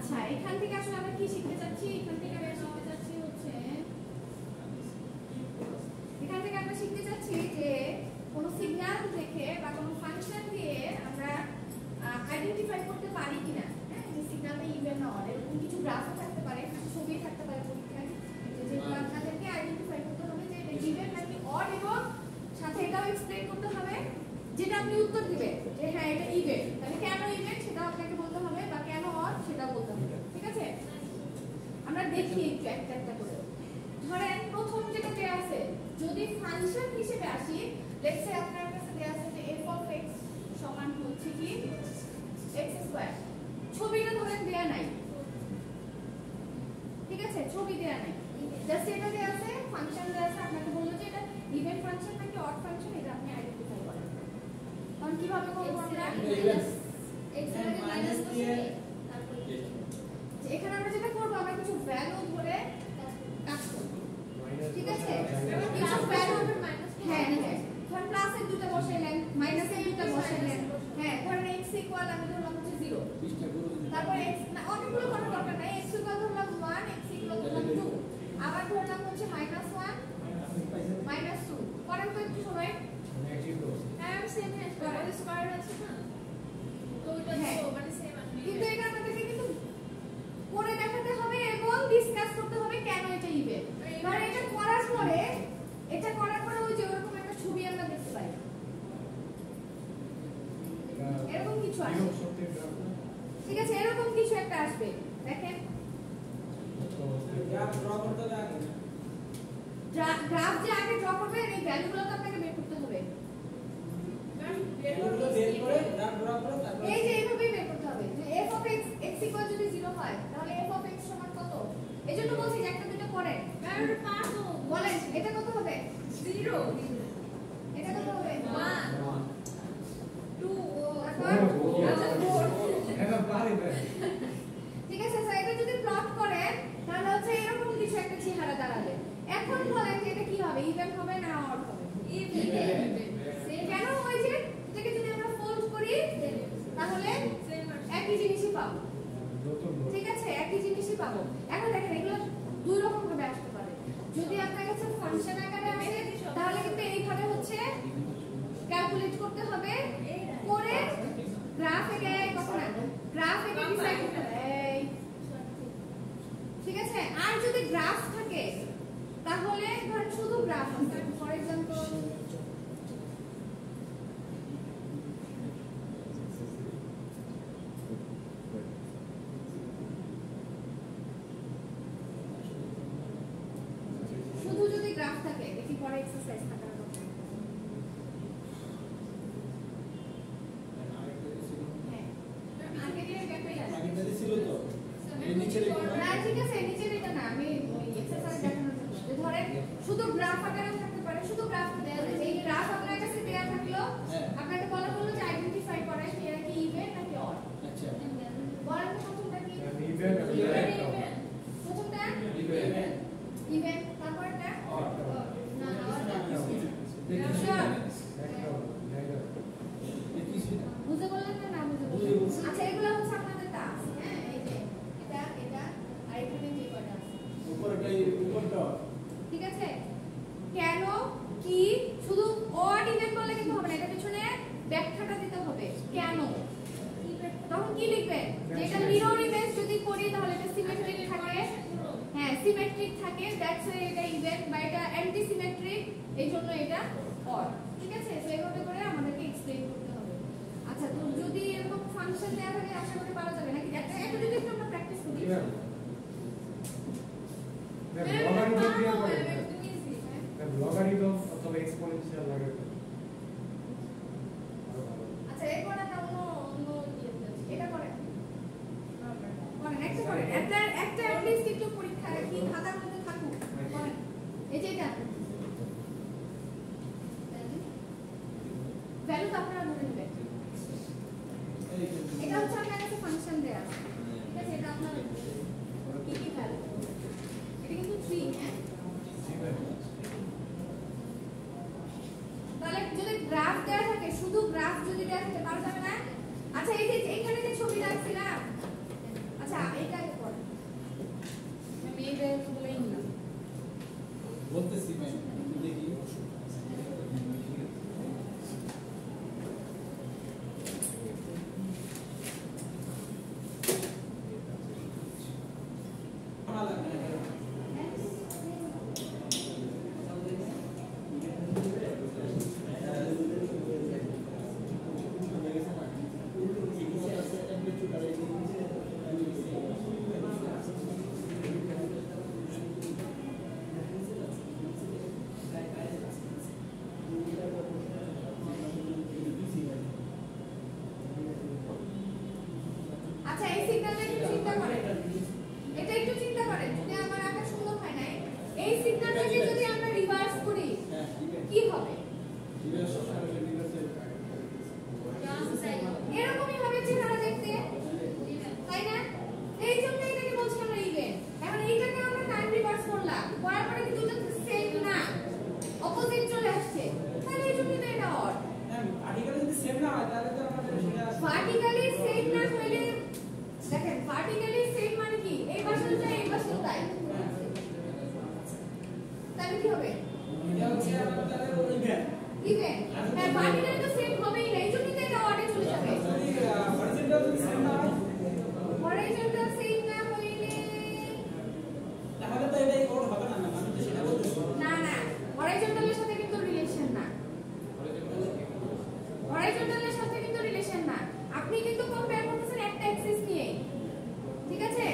আচ্ছা এখান থেকে আসলে আমরা কি শিখতে চাচ্ছি এখান থেকে আমরা শিখতে চাচ্ছি হচ্ছে এখান থেকে আমরা শিখতে চাচ্ছি যে কোনো সিগন্যাল দেখে বা কোনো ফাংশন দিয়ে আমরা আইডেন্টিফাই করতে পারি কিনা হ্যাঁ যে সিগন্যালটা ইভেন না অড এরকম কিছু গ্রাফও থাকতে পারে কিছু ছবি থাকতে পারে পরীক্ষায় যেগুলো আপনাদেরকে আইডেন্টিফাই করতে হবে যে এটা ইভেন নাকি অড এবং সাথে এটাও এক্সপ্লেইন করতে হবে যেটা আপনি উত্তর দিবেন যে হ্যাঁ এটা ইভেন তাহলে কেন ইভেন সেটা আপনাকে বলতে হবে বা কেন অড সেটা বলতে হবে ঠিক আছে আমরা দেখি একটু একটা একটা করে ধরেন প্রথম যেটা দেয়া আছে যদি ফাংশন হিসেবে আসি লেটস সে আপনার কাছে দেয়া আছে যে f of x সমান হচ্ছে কি x স্কয়ার ছবিটা ধরেন দেয়া নাই ঠিক আছে ছবি দেয়া নাই জাস্ট এটা দেয়া আছে ফাংশন দেয়া আছে আপনাকে বললো যে এটা ইভেন ফাংশন নাকি অড ফাংশন এটা আপনি আইডেন্টিফাই করেন তখন কিভাবে করব আমরা x এর মাইনাস দিয়ে এখানে আমরা যেটা করব আমরা কিছু ভ্যালু ধরে কাজ করব ঠিক আছে কিছু ভ্যালু হ্যাঁ হ্যাঁ ধরেন প্লাসের দুটো বসাইলেন মাইনাসের দুটো বসাইলেন হ্যাঁ ধরেন x ইকুয়াল আমি ধরলাম হচ্ছে 0 তারপর x না অনেকগুলো করার দরকার নাই x ইকুয়াল ধরলাম 1 x ইকুয়াল ধরলাম 2 আবার ধরলাম হচ্ছে -1 -2 করেন তো একটু সবাই হ্যাঁ সেম হ্যাঁ করে স্কয়ার আছে না তো এটা তো মানে সেম আছে কিন্তু এটা আমাদেরকে কিন্তু করে দেখাতে হবে এবং ডিসকাস করতে হবে কেন এটা ইভেন মানে এটা করার পরে ওই যে ওরকম একটা ছবি আমরা দেখতে পাই এরকম কিছু আসবে ঠিক আছে এরকম কিছু একটা আসবে দেখেন গ্রাফ ড্র করতে লাগে গ্রাফ যে আগে ড্র করবেন এই ভ্যালুগুলো তো আপনাকে বের করতে হবে এগুলো বের করে গ্রাফ ড্র করে তারপর এই যে এইভাবেই বের করতে হবে যে f of x x equal যদি 0 হয় তাহলে f of x সমান কত এজন্য বলছি যে একটা দুটো করে কারণ পাবো বলেন এটা কত হবে 0 এটা কত হবে 1 2 এটা পারি না ঠিক আছে স্যার এটা যদি প্লট করেন তাহলে হচ্ছে এরকম কিছু একটা চেহারা দাঁড়াবে এখন বলেন যে এটা কি হবে ইভেন হবে না অড হবে ইভেন কেন ওই যে এটাকে যদি আমরা ফোল্ড করি তাহলে একই জিনিসই পাবো ঠিক আছে একই জিনিসই পাবো এখন দেখেন এগুলো দুই রকম ভাবে আসতে পারে যদি আপনার কাছে ফাংশন আকারে আসে তাহলে কিন্তু এইভাবে হচ্ছে ক্যালকুলেট করতে হবে করে গ্রাফ একে কত না গ্রাফ একে ডিসাইড করতে হবে ঠিক আছে আর যদি গ্রাফ থাকে তাহলে ধরেন শুধু গ্রাফ আছে ফর एग्जांपल শুধু যদি গ্রাফ থাকে দেখি পরে এক্সারসাইজ থাকার কথা হ্যাঁ আগে দিয়ে ব্যাপারই আছে আগে তাহলে ছিল তো এই নিচে না ঠিক আছে নিচে এটা না আমি এক্সারসাইজ দেখানোর জন্য ধরেন শুধু গ্রাফ আকারে থাকতে পারে শুধু গ্রাফ দেয়া যায় এই গ্রাফ আপনার কাছে দেয়া থাকলো আপনাকে বলা হলো যে আইডেন্টিফাই করেন এরা কি ইভেন নাকি অড আচ্ছা বলেন প্রথমটা কি ইভেন প্রথমটা ইভেন ইভেন তারপরটা অড না অড না বুঝতে বললেন না বুঝতে বললেন আচ্ছা এগুলো হচ্ছে আপনাদের টাস্ক হ্যাঁ এই যে এটা আর এখানে যে কয়টা আছে উপরটা ঠিক আছে কেন কি শুধু অড ইভেন বললে কিন্তু হবে না এটা পিছনে ব্যাখ্যাটা দিতে হবে কেন তখন কি লিখবেন যে এটা মিরর ইমেজ যদি করি তাহলে এটা সিমেট্রিক থাকে হ্যাঁ সিমেট্রিক থাকে দ্যাটস ওয়াই এটা ইভেন বা এটা অ্যান্টি সিমেট্রিক এইজন্য এটা অড ঠিক আছে তো এইভাবে করে আমাদেরকে এক্সপ্লেইন করতে হবে আচ্ছা তো যদি এরকম ফাংশন দেওয়া থাকে আশা করি পারা যাবে নাকি একটা যদি একটু আমরা প্র্যাকটিস করি লগারিদম অথবা এক্সপোনেনশিয়াল লাগে আচ্ছা এরপর একটা অন্য এটা করেন একটা করেন একটা অ্যাটলিস্ট একটু পরীক্ষা কি খাতার মধ্যে থাকুক করেন এই যে এটা ভ্যালু তো আপনারা ধরে নেবেন এটা হচ্ছে আপনার কাছে ফাংশন দেয়া আছে ঠিক আছে এটা আপনার কি ভ্যালু এটা কিন্তু 3 হ্যাঁ তাহলে যদি গ্রাফ দেয়া থাকে শুধু গ্রাফ যদি দেয়া থাকে পারা যাবে না আচ্ছা এই যে এখানে যে ছবি রাখছিলাম আচ্ছা এটা ইভেন হ্যাঁ ভার্টিক্যাল তো সেম হবেই না এইজন্যই তো এটা অর্ডে চলে যাবে হরিজন্টাল যদি সেম না হয় হরাইজন্টাল সেম না হইলে তাহলে তো এটাই কোড হবে না মানে তো সেটা বলতেছি না না হরাইজন্টালের সাথে কিন্তু রিলেশন না হরাইজন্টালের সাথে কিন্তু রিলেশন না আপনি কিন্তু কম্পেয়ার করতেছেন একটা অ্যাক্সিস নিয়ে ঠিক আছে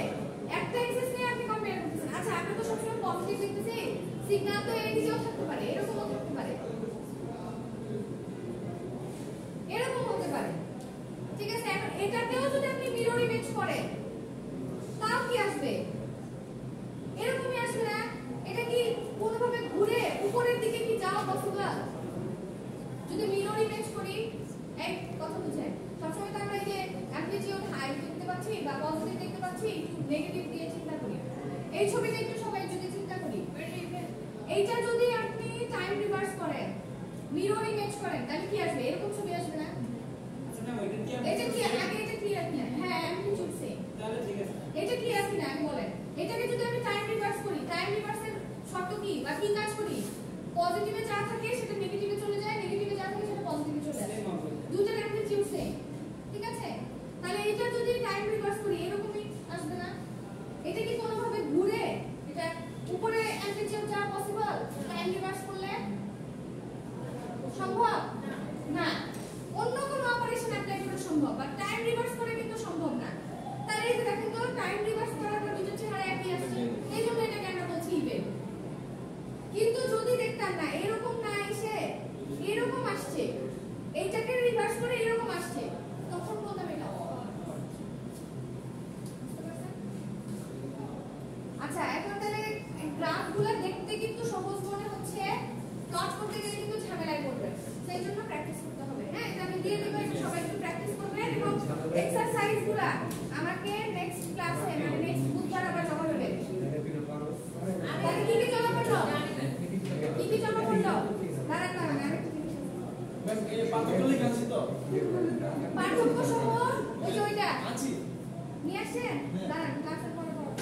একটা অ্যাক্সিস নিয়ে আপনি কম্পেয়ার করতেছেন আচ্ছা আপনি তো সবসময় পজিটিভ দেখতেছেন সিগন্যাল তো এদিকেও থাকতে পারে এরকমও থাকতে পারে এরকম হতে পারে ঠিক আছে এখন এটাকেও যদি আপনি মিরর ইমেজ করেন তাও কি আসবে এরকমই আসবে না এটা কি কোনোভাবে ঘুরে উপরের দিকে কি যাওয়া পসিবল যদি মিরর ইমেজ করি এক কথা বুঝেন সবসময় তো আমরা এই যে অ্যাম্পলিটিউড হাই দেখতে পাচ্ছি বা পজিটিভ দেখতে পাচ্ছি নেগেটিভ দিয়ে চিন্তা করি এই ছবিটা একটু সবাই যদি চিন্তা করি এইটা যদি আপনি টাইম রিভার্স করেন মিরর ইমেজ করেন তাহলে কি আসবে এরকম ছবি আসবে না আচ্ছা না ওইটা কি এটা কি আগে এটা ক্লিয়ার কিনা হ্যাঁ অ্যাম্পলিটিউড সেম তাহলে ঠিক আছে এটা ক্লিয়ার কিনা আমি বলেন এটাকে যদি আমি টাইম রিভার্স করি টাইম রিভার্সের শর্ত কি বা কি কাজ করি পজিটিভে যা থাকে সেটা নেগেটিভে চলে যায় নেগেটিভে যা থাকে সেটা পজিটিভে চলে আসে দুটোর অ্যাম্পলিটিউড সেম ঠিক আছে তাহলে এটা যদি টাইম রিভার্স করি এরকমই আসবে না এটা কি কোনোভাবে ঘুরে এটা উপরে অ্যাম্পলিটিউড যাওয়া পসিবল টাইম রিভার্স করলে সম্ভব না অন্য কোনো অপারেশন অ্যাপ্লাই করা সম্ভব বাট টাইম রিভার্স করে কিন্তু সম্ভব না তাহলে এই যে দেখেন তো টাইম রিভার্স করার পর দুটো চেহারা একই আসছে এই জন্য এটাকে আমরা বলছি ইভেন্ট কিন্তু যদি দেখতাম না এরকম না এসে এরকম আসছে এইটাকে রিভার্স করে এরকম আসছে তখন বলতাম এটা আচ্ছা এখন তাহলে গ্রাফগুলো দেখতে কিন্তু সহজ মনে হচ্ছে প্লট করতে গেলে কিন্তু ঝামেলায় পড়বে সেই জন্য প্র্যাকটিস করতে হবে হ্যাঁ এটা আমি দিয়ে দেব এটা সবাই একটু প্র্যাকটিস করবেন এবং এক্সারসাইজগুলো আমাকে নেক্সট ক্লাসে মানে নেক্সট বুধবার আবার জমা দেবেন তাহলে কি কি জমা করলো কি কি জমা করলো দাঁড়ান দাঁড়ান আরেকটু জিনিস ম্যাম এই পার্থক্য লিখে আছে তো পার্থক্য সহ ওই যে ওইটা আছে নিয়ে আসছেন দাঁড়ান ক্লাসের পরে পড়ো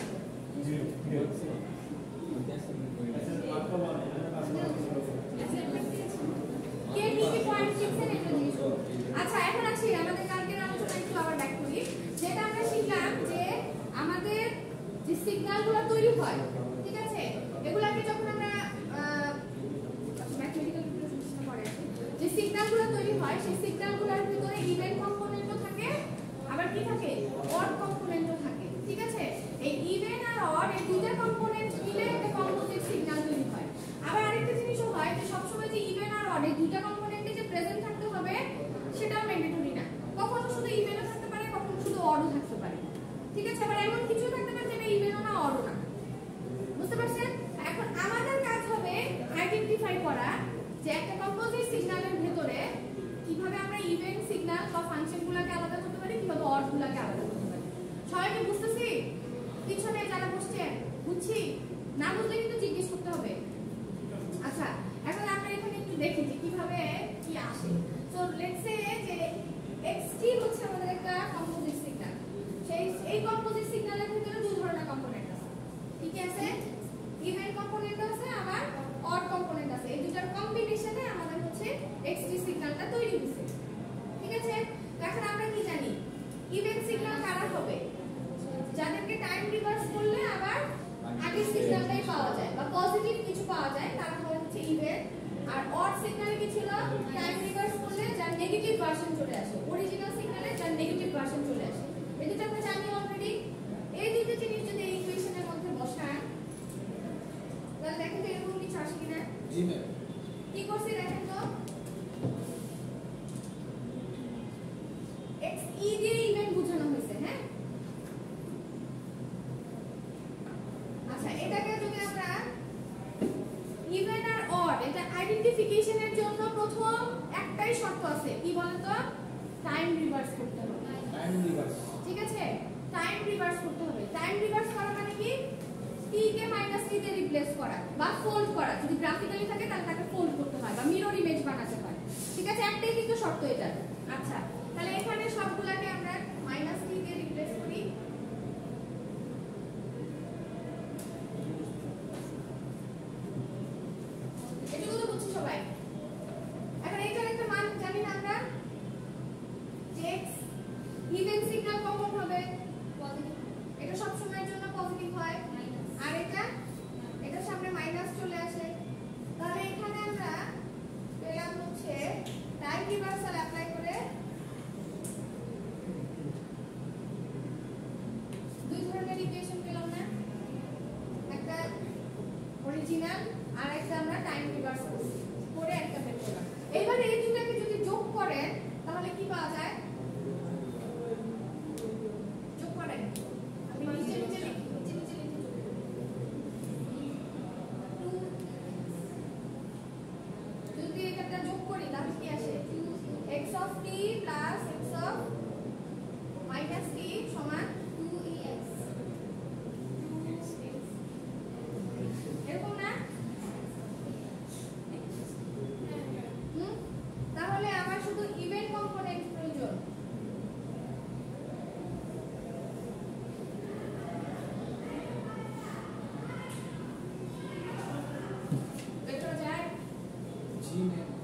কে কি কি পয়েন্ট শিখছেন এটা জিজ্ঞেস করুন আচ্ছা এখন আসি আমাদের কালকের আলোচনা একটু আবার ব্যাক করি যেটা আমরা শিখলাম যে আমাদের যে সিগন্যালগুলো তৈরি হয় ঠিক আছে এগুলাকে যখন আমরা ম্যাথমেটিক্যাল রিপ্রেজেন্টেশন করে যে সিগন্যালগুলো তৈরি হয় সেই সিগন্যালগুলোর ভিতরে ইভেন কম্পোনেন্টও থাকে আবার কি থাকে অড কম্পোনেন্টও থাকে ঠিক আছে এই ইভেন আর অড এই দুইটা কম্পোনেন্ট মিলে একটা কম্পোজিট সিগন্যাল তৈরি হয় আবার আরেকটা জিনিসও হয় যে সবসময় যে ইভেন আর অড এই দুইটা কম্পোনেন্টে যে প্রেজেন্ট থাকতে হবে সেটাও ম্যান্ডেটরি না কখনো শুধু ইভেনও থাকতে পারে কখনো শুধু অডও থাকতে পারে ঠিক আছে আবার এমন কিছু থাকতে পারে যেটা ইভেনও না অডও না বুঝতে পারছেন এখন আমাদের কাজ হবে আইডেন্টিফাই করা যে একটা কম্পোজিট সিগন্যালের ভিতরে কিভাবে আমরা ইভেন সিগন্যাল বা ফাংশনগুলোকে আলাদা করতে পারি কিভাবে অডগুলোকে আলাদা করতে পারি সবাই কি বুঝতেছি পিছনে যারা বসছেন বুঝছি না বুঝলে কিন্তু জিজ্ঞেস করতে হবে আচ্ছা এখন আমরা এখানে একটু দেখি যে কিভাবে কি আসে সো লেটস সে যে xt হচ্ছে আমাদের একটা কম্পোজিট সিগন্যাল এই কম্পোজিট সিগন্যালের ভিতরে দুই ধরনের কম্পোনেন্ট আছে ঠিক আছে ইভেন কম্পোনেন্ট আছে আবার অড কম্পোনেন্ট আছে এই দুটার কম্বিনেশনে আমাদের হচ্ছে xt সিগন্যালটা তৈরি হচ্ছে ঠিক আছে এখন আমরা কি জানি ইভেন সিগন্যাল কারা হবে যাদেরকে টাইম রিভার্স করলে আবার আগের সিগন্যালটাই পাওয়া যায় বা পজিটিভ কিছু পাওয়া যায় তারা হচ্ছে ইভেন আর অড সিগন্যালে কি ছিল টাইম রিভার্স করলে যার নেগেটিভ ভার্সন চলে আসে অরিজিনাল সিগন্যালে যার নেগেটিভ ভার্সন চলে আসে এই দুটো আমরা জানি অলরেডি এই দুটো জিনিস যদি এই ইকুয়েশনের মধ্যে বসান তাহলে দেখেন তো এরকম কিছু আসে কিনা জি ম্যাম কি করছি দেখেন তো x e দিয়ে ইভেন্ট বোঝানো হয়েছে হ্যাঁ আচ্ছা এটাকে যদি আমরা ইভেন আর অড এটা আইডেন্টিফিকেশনের জন্য প্রথম একটাই শর্ত আছে কি বলেন তো টাইম রিভার্স করতে হবে টাইম রিভার্স ঠিক আছে টাইম রিভার্স করতে হবে টাইম রিভার্স করা মানে কি t কে -t তে রিপ্লেস করা বা ফোল্ড করা যদি গ্রাফিক্যালি থাকে তাহলে তাকে ফোল্ড করতে হয় বা মিরর ইমেজ বানাতে হয় ঠিক আছে একটাই কিন্তু শর্ত এটা আচ্ছা তাহলে এখানে সবগুলাকে আমরা -t দিয়ে রিপ্লেস করি এটুকু তো বুঝছি সবাই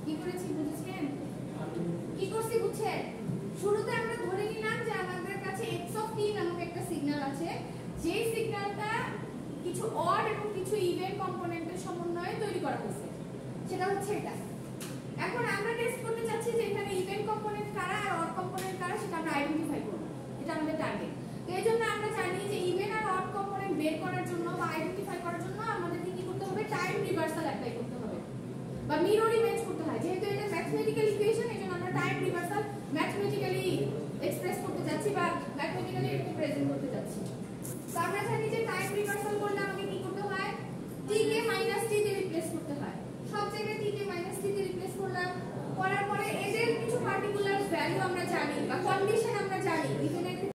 কি করেছি বুঝেছেন? কি করছি বুঝছেন? শুরুতে আমরা ধরে নিলাম যে আমাদের কাছে x অফ t নামক একটা সিগন্যাল আছে, যে সিগন্যালটা কিছু অড এবং কিছু ইভেন কম্পোনেন্টের সমন্বয়ে তৈরি করা হয়েছে, সেটা হচ্ছে এটা। এখন আমরা টেস্ট করতে চাচ্ছি যে এখানে ইভেন কম্পোনেন্ট কারা আর অড কম্পোনেন্ট কারা সেটা আমরা আইডেন্টিফাই করব, এটা আমাদের টার্গেট। তো এই জন্য আমরা জানি যে ইভেন আর অড কম্পোনেন্ট বের করার জন্য বা আইডেন্টিফাই করার জন্য আমাদেরকে কি করতে হবে? টাইম রিভার্সাল অ্যাপ্লাই করতে হবে বা মিরর ইমেজ করতে হয়। যেহেতু এটা ম্যাথমেটিক্যাল ইকুয়েশন, এজন্য আমরা টাইম রিভার্সাল ম্যাথমেটিক্যালি এক্সপ্রেস করতে যাচ্ছি বা ম্যাথমেটিক্যালি রিপ্রেজেন্ট করতে যাচ্ছি। তো আমরা জানি যে টাইম রিভার্সাল করলে আমাকে কি করতে হয়? t কে